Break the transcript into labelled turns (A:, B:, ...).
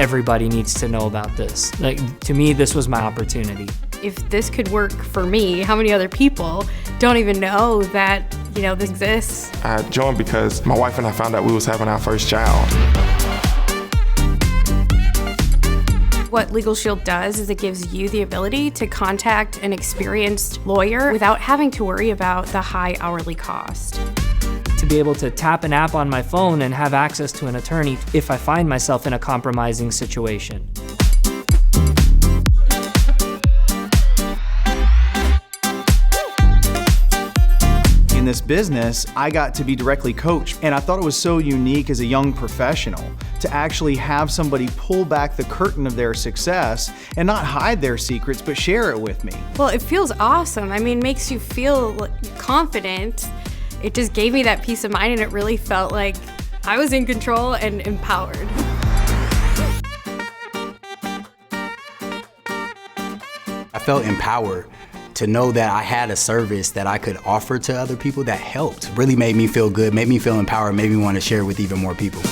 A: everybody needs to know about this. Like, to me, this was my opportunity.
B: If this could work for me, how many other people don't even know that, this exists?
C: I joined because my wife and I found out we was having our first child.
B: What LegalShield does is it gives you the ability to contact an experienced lawyer without having to worry about the high hourly cost.
A: To be able to tap an app on my phone and have access to an attorney if I find myself in a compromising situation.
D: In this business, I got to be directly coached, and I thought it was so unique as a young professional to actually have somebody pull back the curtain of their success and not hide their secrets, but share it with me.
B: Well, it feels awesome. Makes you feel confident. It just gave me that peace of mind, and it really felt like I was in control and empowered.
E: I felt empowered to know that I had a service that I could offer to other people that helped. Really made me feel good, made me feel empowered, made me want to share with even more people.